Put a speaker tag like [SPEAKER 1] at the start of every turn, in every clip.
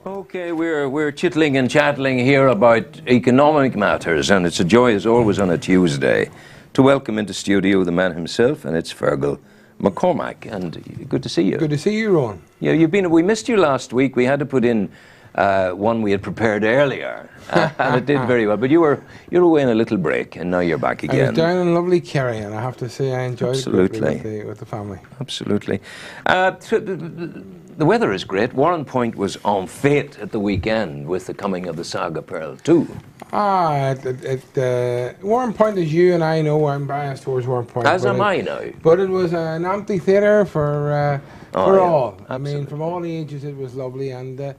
[SPEAKER 1] Okay, we're chittling and chattling here about economic matters, and it's a joy, as always, on a Tuesday to welcome into studio the man himself, and it's Feargal McCormack. And good to see you.
[SPEAKER 2] Good to see you, Rowan.
[SPEAKER 1] Yeah, we missed you last week. We had to put in one we had prepared earlier, and it did very well. But you were away on a little break, and now you're back again.
[SPEAKER 2] I was down in lovely Kerry, and I have to say I enjoyed it greatly with the family.
[SPEAKER 1] Absolutely. The weather is great. Warren Point was en fete at the weekend with the coming of the Saga Pearl 2.
[SPEAKER 2] Warren Point, as you and I know, I'm biased towards Warren Point.
[SPEAKER 1] As am I now.
[SPEAKER 2] But it was an amphitheatre for all.
[SPEAKER 1] Absolutely.
[SPEAKER 2] I mean, from all ages, it was lovely, and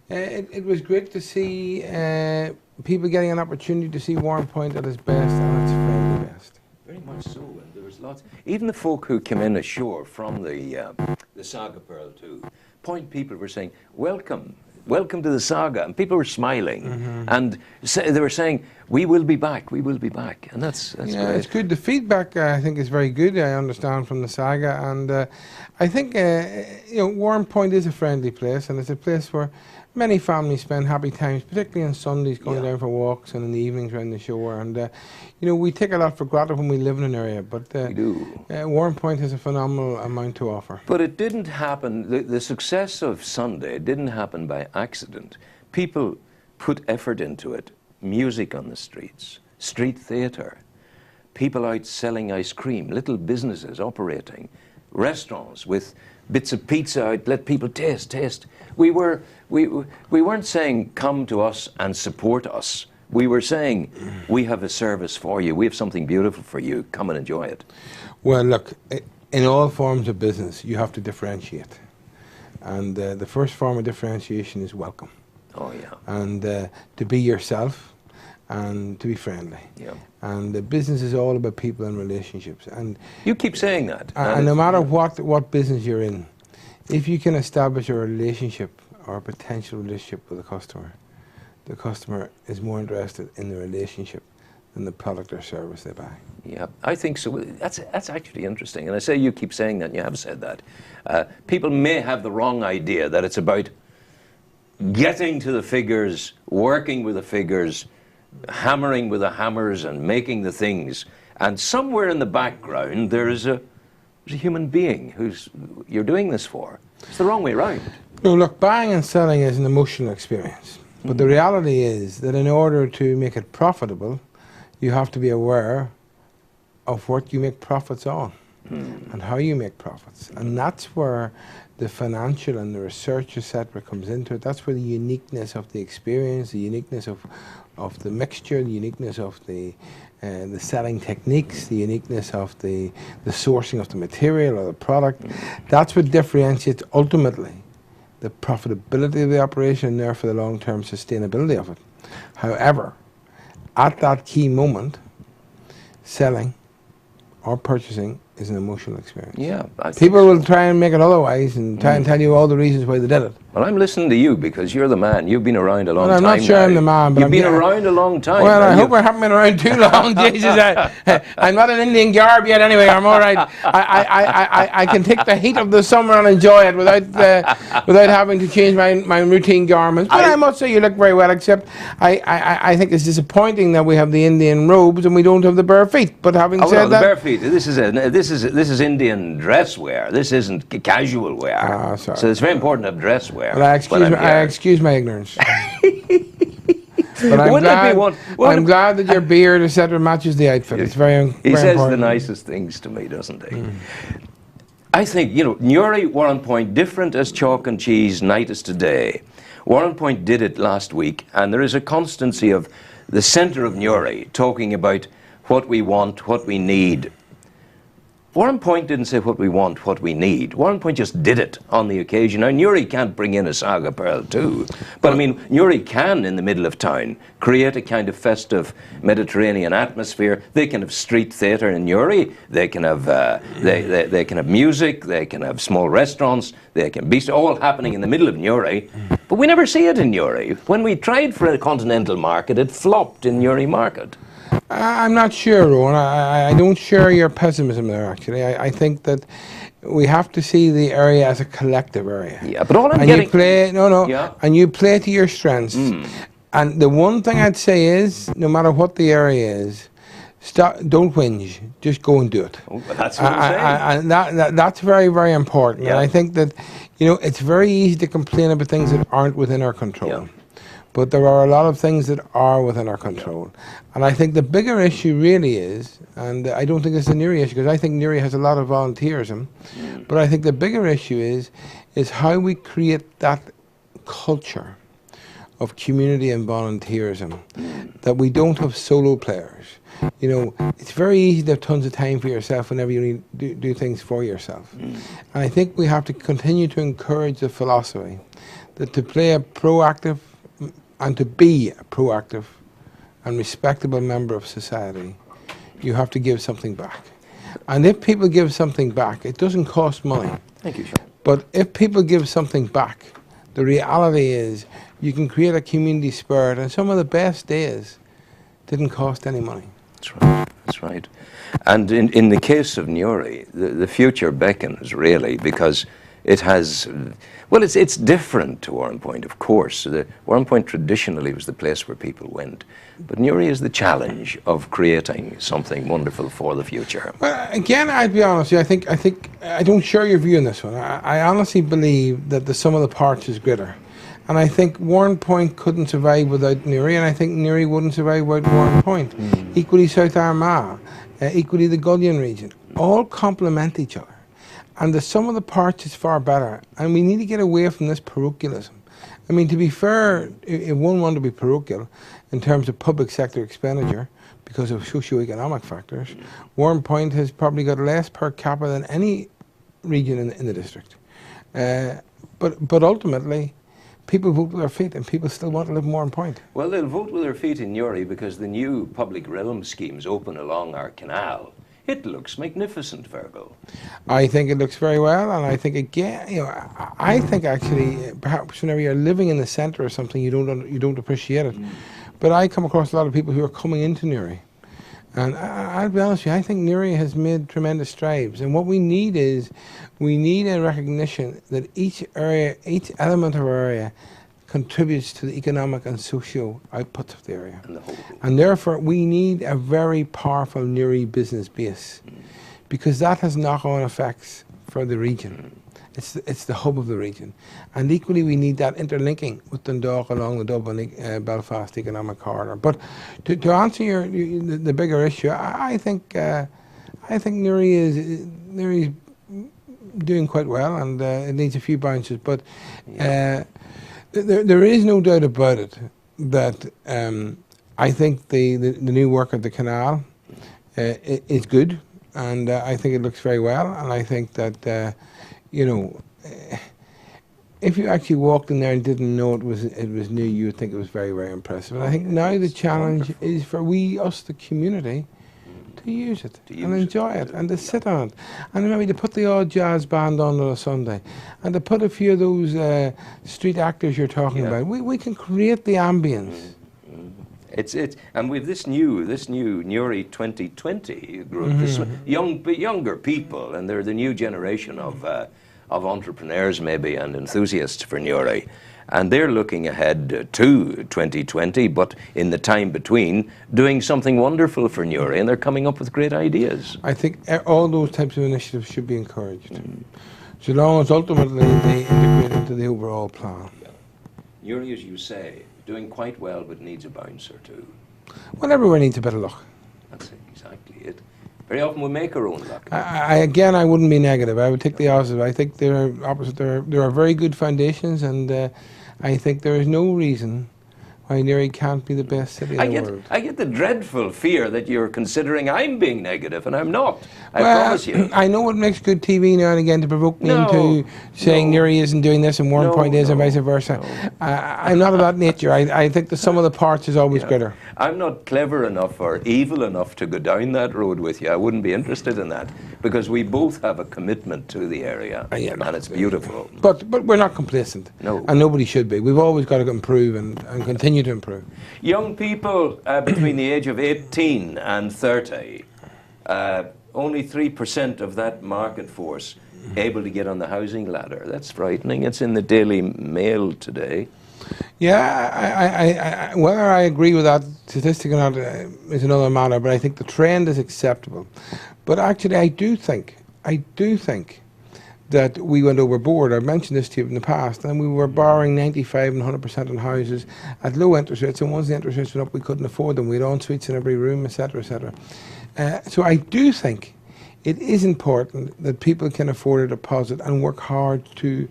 [SPEAKER 2] it was great to see people getting an opportunity to see Warren Point at its best and its friendly best.
[SPEAKER 1] Very much so, and there was lots. Even the folk who came in ashore from the Saga Pearl 2, Point people were saying, welcome to the Saga, and people were smiling, and they were saying, we will be back, and that's
[SPEAKER 2] yeah,
[SPEAKER 1] great.
[SPEAKER 2] It's good. The feedback, I think, is very good, I understand, from the Saga, and I think, Warren Point is a friendly place, and it's a place where many families spend happy times, particularly on Sundays, going down for walks and in the evenings around the shore. And we take a lot for granted when we live in an area, but
[SPEAKER 1] we do.
[SPEAKER 2] Warren Point has a phenomenal amount to offer.
[SPEAKER 1] But it didn't happen. The success of Sunday didn't happen by accident. People put effort into it. Music on the streets, street theatre, people out selling ice cream, little businesses operating, restaurants with bits of pizza out, let people taste. We weren't saying come to us and support us. We were saying we have a service for you. We have something beautiful for you. Come and enjoy it.
[SPEAKER 2] Well, look, in all forms of business, you have to differentiate, and the first form of differentiation is welcome.
[SPEAKER 1] Oh yeah.
[SPEAKER 2] And to be yourself, and to be friendly.
[SPEAKER 1] Yeah.
[SPEAKER 2] And the business is all about people and relationships. And
[SPEAKER 1] you keep saying that.
[SPEAKER 2] And no matter what business you're in, if you can establish a relationship or a potential relationship with the customer is more interested in the relationship than the product or service they buy.
[SPEAKER 1] Yeah, I think so. That's actually interesting. And I say you keep saying that, and you have said that. People may have the wrong idea that it's about getting to the figures, working with the figures, hammering with the hammers and making the things. And somewhere in the background there is a human being you're doing this for. It's the wrong way around.
[SPEAKER 2] No, look, buying and selling is an emotional experience. But the reality is that in order to make it profitable, you have to be aware of what you make profits on and how you make profits. And that's where the financial and the research, etc., comes into it. That's where the uniqueness of the experience, the uniqueness of the mixture, the uniqueness of the selling techniques, the uniqueness of the sourcing of the material or the product. That's what differentiates ultimately the profitability of the operation and therefore the long-term sustainability of it. However, at that key moment, selling or purchasing is an emotional experience.
[SPEAKER 1] Yeah,
[SPEAKER 2] people will try and make it otherwise and try and tell you all the reasons why they did it.
[SPEAKER 1] Well, I'm listening to you because you're the man. You've been around a long time.
[SPEAKER 2] I'm not sure
[SPEAKER 1] now.
[SPEAKER 2] I'm the man, but
[SPEAKER 1] you've been around a long time.
[SPEAKER 2] Well, I hope I haven't been around too long. Jesus, I'm not in Indian garb yet. Anyway, I'm all right. I can take the heat of the summer and enjoy it without having to change my routine garments. But I must say you look very well. Except I think it's disappointing that we have the Indian robes and we don't have the bare feet. But having said that,
[SPEAKER 1] the bare feet. This is Indian dress wear. This isn't casual wear.
[SPEAKER 2] Sorry.
[SPEAKER 1] So it's very important to have dress wear.
[SPEAKER 2] Well, I excuse my ignorance. But I'm glad that your beard, etc., matches the outfit. It's very important.
[SPEAKER 1] He says the nicest things to me, doesn't he? I think, Newry, Warren Point, different as chalk and cheese, night as today. Warren Point did it last week, and there is a constancy of the centre of Newry talking about what we want, what we need. Warren Point didn't say what we want, what we need. Warren Point just did it on the occasion. Now, Newry can't bring in a Saga Pearl 2, but I mean, Newry can, in the middle of town, create a kind of festive Mediterranean atmosphere. They can have street theatre in Newry. They can have they can have music. They can have small restaurants. They can be all happening in the middle of Newry. But we never see it in Newry. When we tried for a continental market, it flopped in Newry market.
[SPEAKER 2] I'm not sure, Rowan. I don't share your pessimism there, actually. I think that we have to see the area as a collective area.
[SPEAKER 1] Yeah, but all I'm
[SPEAKER 2] And
[SPEAKER 1] getting...
[SPEAKER 2] you play,
[SPEAKER 1] Yeah.
[SPEAKER 2] and you play to your strengths. And the one thing I'd say is, no matter what the area is, don't whinge, just go and do it.
[SPEAKER 1] Oh, well, that's what I'm saying.
[SPEAKER 2] And that's very, very important.
[SPEAKER 1] Yeah.
[SPEAKER 2] And I think that, it's very easy to complain about things that aren't within our control.
[SPEAKER 1] Yeah.
[SPEAKER 2] But there are a lot of things that are within our control. And I think the bigger issue really is, and I don't think it's a Newry issue, because I think Newry has a lot of volunteerism, but I think the bigger issue is how we create that culture of community and volunteerism, that we don't have solo players. It's very easy to have tons of time for yourself whenever you do things for yourself. And I think we have to continue to encourage the philosophy that to play a proactive and to be a proactive and respectable member of society, you have to give something back. And if people give something back, it doesn't cost money.
[SPEAKER 1] Thank you, Sean.
[SPEAKER 2] But if people give something back, the reality is you can create a community spirit, and some of the best days didn't cost any money.
[SPEAKER 1] That's right. That's right. And in the case of Newry, the future beckons really, because it has, well, it's different to Warren Point, of course. Warren Point traditionally was the place where people went, but Newry is the challenge of creating something wonderful for the future.
[SPEAKER 2] Well, again, I'd be honest with you, I don't share your view on this one. I honestly believe that the sum of the parts is greater. And I think Warren Point couldn't survive without Newry, and I think Newry wouldn't survive without Warren Point. Equally South Armagh, equally the Gullion region, all complement each other. And the sum of the parts is far better. And we need to get away from this parochialism. I mean, to be fair, if one wanted to be parochial in terms of public sector expenditure, because of socio-economic factors, Warren Point has probably got less per capita than any region in the district. But ultimately, people vote with their feet, and people still want to live in Warren Point.
[SPEAKER 1] Well, they'll vote with their feet in Newry because the new public realm schemes open along our canal. It looks magnificent, Feargal.
[SPEAKER 2] I think it looks very well, and I think again, I think actually, perhaps whenever you're living in the centre or something, you don't appreciate it. But I come across a lot of people who are coming into Newry, and I'll be honest with you, I think Newry has made tremendous strides. And what we need is, we need a recognition that each area, each element of our area, contributes to the economic and social outputs of the area. And therefore, we need a very powerful Newry business base, because that has knock-on effects for the region. It's the hub of the region. And equally, we need that interlinking with Dundalk along the Dublin-Belfast economic corridor. But to answer the bigger issue, I think Newry's doing quite well, and it needs a few bounces. But there is no doubt about it that I think the new work at the canal is good, and I think it looks very well. And I think that if you actually walked in there and didn't know it was new, you would think it was very, very impressive. And I think now the challenge is for us, the community, to use it and enjoy it and to sit on it, and maybe to put the odd jazz band on a Sunday, and to put a few of those street actors you're talking about. We can create the ambience.
[SPEAKER 1] And with this new Newry 2020 group, this younger people, and they're the new generation of entrepreneurs maybe and enthusiasts for Newry. And they're looking ahead to 2020, but in the time between, doing something wonderful for Newry, and they're coming up with great ideas.
[SPEAKER 2] I think all those types of initiatives should be encouraged, so long as ultimately they integrate into the overall plan.
[SPEAKER 1] Newry, as you say, doing quite well, but needs a bounce or two.
[SPEAKER 2] Well, everywhere needs a bit of luck.
[SPEAKER 1] That's exactly it. Very often we make our own luck.
[SPEAKER 2] I wouldn't be negative. I would take the opposite. I think there are very good foundations, and I think there is no reason why Newry can't be the best city in the world.
[SPEAKER 1] I get the dreadful fear that you're considering I'm being negative, and I'm not. I promise you.
[SPEAKER 2] I know it makes good TV now and again to provoke me into saying Newry isn't doing this and Warren Point is, and vice versa. I'm not of that nature. I think the sum of the parts is always greater.
[SPEAKER 1] I'm not clever enough or evil enough to go down that road with you. I wouldn't be interested in that, because we both have a commitment to the area, and it's beautiful.
[SPEAKER 2] But we're not complacent, and nobody should be. We've always got to improve and continue to improve.
[SPEAKER 1] Young people between the age of 18 and 30, only 3% of that market force able to get on the housing ladder. That's frightening. It's in the Daily Mail today.
[SPEAKER 2] Yeah, whether I agree with that statistic or not is another matter, but I think the trend is acceptable. But actually, I do think that we went overboard. I've mentioned this to you in the past, and we were borrowing 95 and 100% on houses at low interest rates, and once the interest rates went up, we couldn't afford them. We had en suites in every room, etc., etc. So I do think it is important that people can afford a deposit and work hard to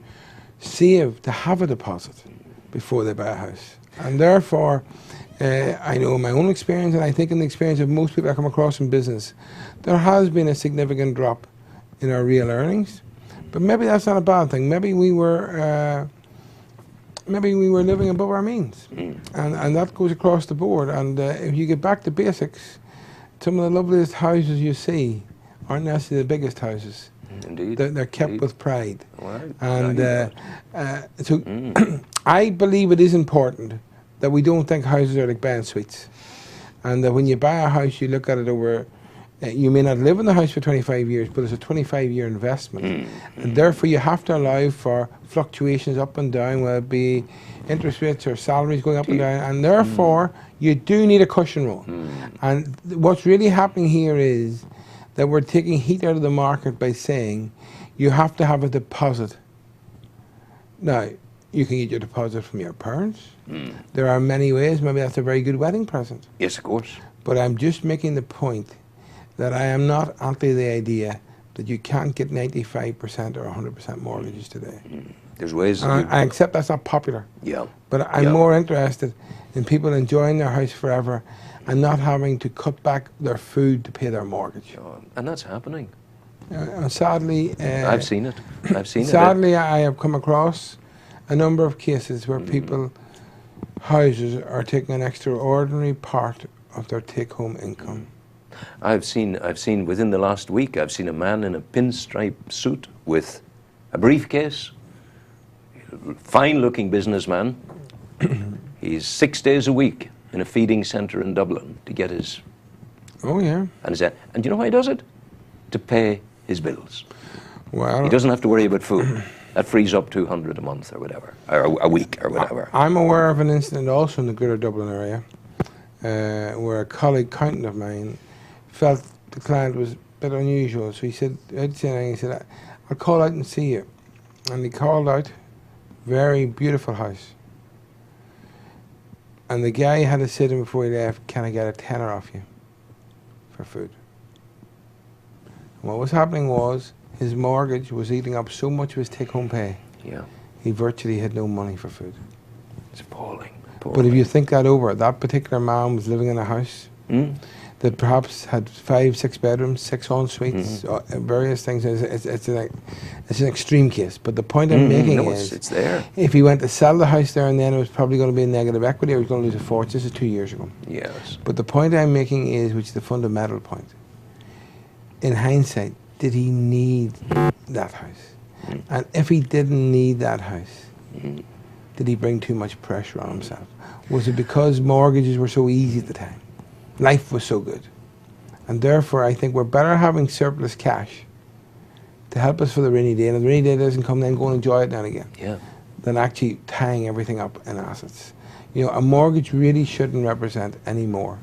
[SPEAKER 2] save, to have a deposit before they buy a house. And therefore, I know in my own experience, and I think in the experience of most people I come across in business, there has been a significant drop in our real earnings. But maybe that's not a bad thing. Maybe we were living above our means, and that goes across the board. And if you get back to basics, some of the loveliest houses you see aren't necessarily the biggest houses.
[SPEAKER 1] Indeed.
[SPEAKER 2] They're kept
[SPEAKER 1] Indeed.
[SPEAKER 2] with pride.
[SPEAKER 1] Right.
[SPEAKER 2] And so I believe it is important that we don't think houses are like buying suites. And that when you buy a house, you look at it over, you may not live in the house for 25 years, but it's a 25-year investment. And therefore you have to allow for fluctuations up and down, whether it be interest rates or salaries going up and down. And therefore you do need a cushion roll. And what's really happening here is that we're taking heat out of the market by saying you have to have a deposit. Now, you can get your deposit from your parents. There are many ways. Maybe that's a very good wedding present.
[SPEAKER 1] Yes, of course.
[SPEAKER 2] But I'm just making the point that I am not anti the idea that you can't get 95% or 100% mortgages today.
[SPEAKER 1] There's ways.
[SPEAKER 2] And I accept that's not popular.
[SPEAKER 1] Yeah.
[SPEAKER 2] But I'm more interested in people enjoying their house forever and not having to cut back their food to pay their mortgage.
[SPEAKER 1] And that's happening.
[SPEAKER 2] Sadly,
[SPEAKER 1] I've seen it.
[SPEAKER 2] Sadly, I have come across a number of cases where people, houses are taking an extraordinary part of their take-home income.
[SPEAKER 1] I've seen within the last week, I've seen a man in a pinstripe suit with a briefcase, fine-looking businessman. He's 6 days a week in a feeding centre in Dublin to get his...
[SPEAKER 2] Oh, yeah.
[SPEAKER 1] And you know why he does it? To pay his bills.
[SPEAKER 2] Well,
[SPEAKER 1] he doesn't have to worry about food. That frees up 200 a month or whatever, or a week or whatever.
[SPEAKER 2] I'm aware of an incident also in the Greater Dublin area where a colleague accountant of mine felt the client was a bit unusual. So he said, I'll call out and see you. And he called out, very beautiful house. And the guy had to say to him before he left, can I get a tenner off you for food? And what was happening was his mortgage was eating up so much of his take-home pay.
[SPEAKER 1] Yeah.
[SPEAKER 2] He virtually had no money for food.
[SPEAKER 1] It's appalling.
[SPEAKER 2] But if you think that over, that particular man was living in a house that perhaps had 5, 6 bedrooms, 6 en suites, various things. It's an extreme case. But the point I'm making is,
[SPEAKER 1] it's there.
[SPEAKER 2] If he went to sell the house there and then, it was probably going to be a negative equity, or he was going to lose a fortune. This is 2 years ago.
[SPEAKER 1] Yes.
[SPEAKER 2] But the point I'm making is, which is the fundamental point, in hindsight, did he need that house? And if he didn't need that house, did he bring too much pressure on himself? Was it because mortgages were so easy at the time? Life was so good. And therefore, I think we're better having surplus cash to help us for the rainy day. And if the rainy day doesn't come, then go and enjoy it now and again.
[SPEAKER 1] Yeah.
[SPEAKER 2] Than actually tying everything up in assets. You know, a mortgage really shouldn't represent any more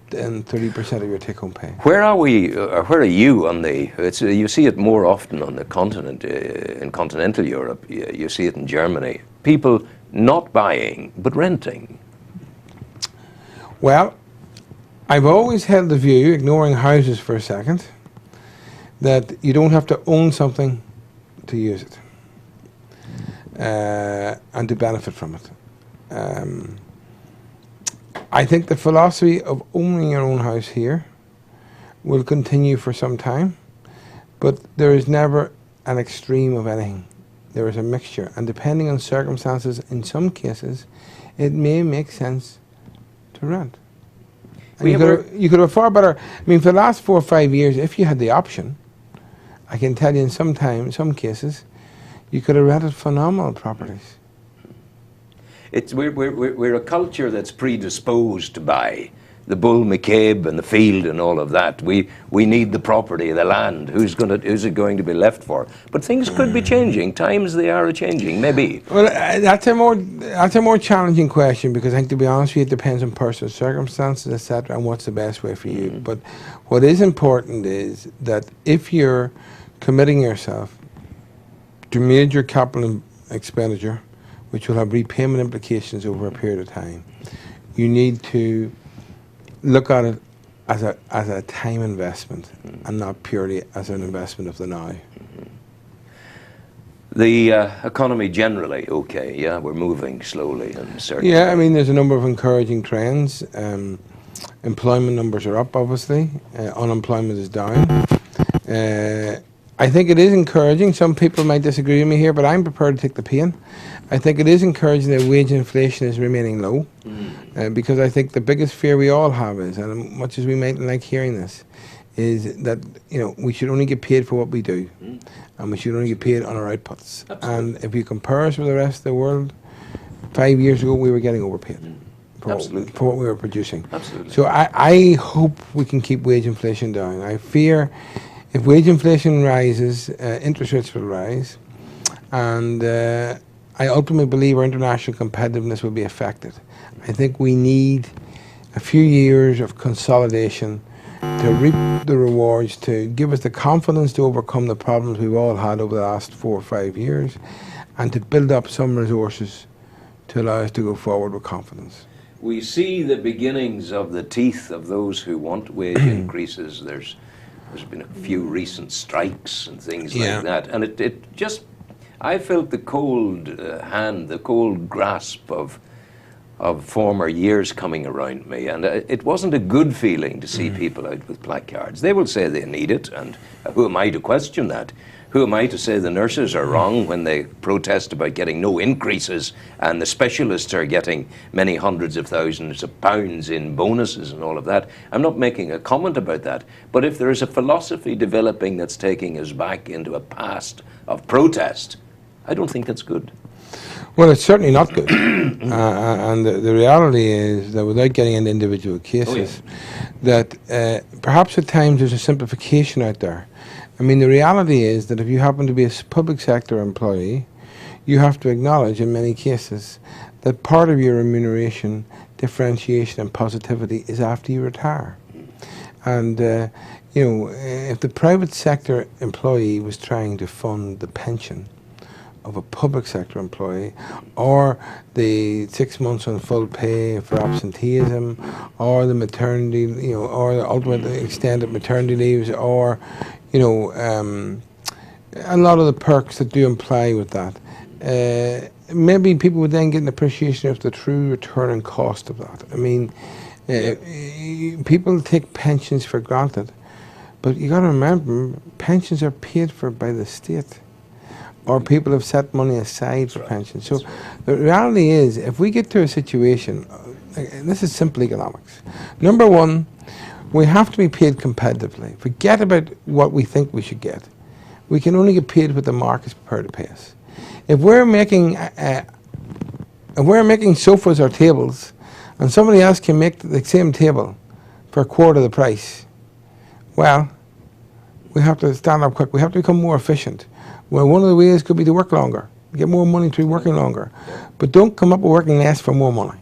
[SPEAKER 2] than 30% of your take-home pay.
[SPEAKER 1] Where are we? Where are you on the? You see it more often on the continent, in continental Europe. You see it in Germany. People not buying but renting.
[SPEAKER 2] Well, I've always held the view, ignoring houses for a second, that you don't have to own something to use it and to benefit from it. I think the philosophy of owning your own house here will continue for some time, but there is never an extreme of anything. There is a mixture, and depending on circumstances, in some cases, it may make sense to rent. You could have far better. I mean, for the last 4 or 5 years, if you had the option, I can tell you in some cases, you could have rented phenomenal properties.
[SPEAKER 1] We're a culture that's predisposed to buy the bull McCabe and the field and all of that. We need the property, the land. Who's it going to be left for? But things could be changing. Times they are changing, maybe.
[SPEAKER 2] Well, that's a more challenging question, because I think, to be honest with you, it depends on personal circumstances, etc., and what's the best way for you. But what is important is that if you're committing yourself to major capital expenditure, which will have repayment implications over a period of time, you need to look at it as a time investment and not purely as an investment of the now.
[SPEAKER 1] The economy generally okay, yeah? We're moving slowly and certainly.
[SPEAKER 2] Yeah, I mean, there's a number of encouraging trends. Employment numbers are up, obviously. Unemployment is down. I think it is encouraging. Some people might disagree with me here, but I'm prepared to take the pain. I think it is encouraging that wage inflation is remaining low, because I think the biggest fear we all have is, and much as we might like hearing this, is that we should only get paid for what we do, and we should only get paid on our outputs.
[SPEAKER 1] Absolutely.
[SPEAKER 2] And if you compare us with the rest of the world, 5 years ago we were getting overpaid for what we were producing.
[SPEAKER 1] Absolutely.
[SPEAKER 2] So I hope we can keep wage inflation down. I fear if wage inflation rises, interest rates will rise, and I ultimately believe our international competitiveness will be affected. I think we need a few years of consolidation to reap the rewards, to give us the confidence to overcome the problems we've all had over the last 4 or 5 years, and to build up some resources to allow us to go forward with confidence.
[SPEAKER 1] We see the beginnings of the teeth of those who want wage increases. There's been a few recent strikes and things like that, and it just, I felt the cold hand, the cold grasp of former years coming around me, and it wasn't a good feeling to see people out with placards. They will say they need it, and who am I to question that? Who am I to say the nurses are wrong when they protest about getting no increases, and the specialists are getting many hundreds of thousands of pounds in bonuses and all of that? I'm not making a comment about that, but if there is a philosophy developing that's taking us back into a past of protest, I don't think that's good.
[SPEAKER 2] Well, it's certainly not good. And the reality is that, without getting into individual cases, that perhaps at times there's a simplification out there. I mean, the reality is that if you happen to be a public sector employee, you have to acknowledge in many cases that part of your remuneration, differentiation and positivity is after you retire. And if the private sector employee was trying to fund the pension of a public sector employee, or the 6 months on full pay for absenteeism, or the maternity, or the ultimate extended maternity leaves, or a lot of the perks that do imply with that, maybe people would then get an appreciation of the true return and cost of that. I mean, people take pensions for granted, but you got to remember, pensions are paid for by the state, or people have set money aside for pensions. So the reality is, if we get to a situation, this is simple economics. Number one, we have to be paid competitively. Forget about what we think we should get. We can only get paid what the market's prepared to pay us. If we're making sofas or tables, and somebody else can make the same table for a quarter of the price, well, we have to stand up quick. We have to become more efficient. Well, one of the ways could be to work longer, get more money through working longer, but don't come up with working less for more money.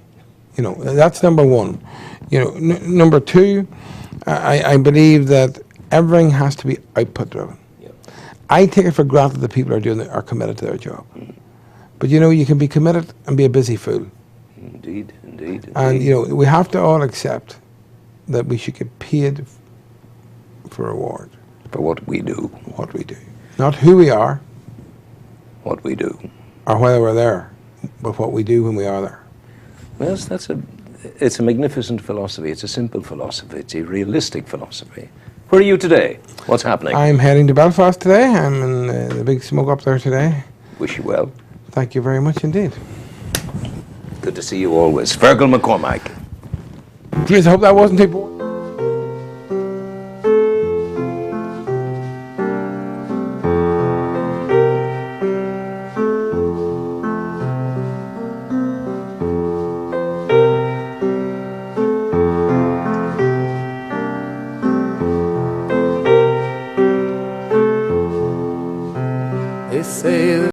[SPEAKER 2] That's number one. Number two, I believe that everything has to be output driven. Yep. I take it for granted that people are committed to their job. But you can be committed and be a busy fool.
[SPEAKER 1] Indeed.
[SPEAKER 2] And we have to all accept that we should get paid for reward.
[SPEAKER 1] For what we do.
[SPEAKER 2] What we do. Not who we are.
[SPEAKER 1] What we do.
[SPEAKER 2] Or whether we're there, but what we do when we are there.
[SPEAKER 1] Well, it's a magnificent philosophy. It's a simple philosophy. It's a realistic philosophy. Where are you today? What's happening?
[SPEAKER 2] I'm heading to Belfast today. I'm in the big smoke up there today.
[SPEAKER 1] Wish you well.
[SPEAKER 2] Thank you very much indeed.
[SPEAKER 1] Good to see you always. Feargal McCormack.
[SPEAKER 2] Please, I hope that wasn't too boring.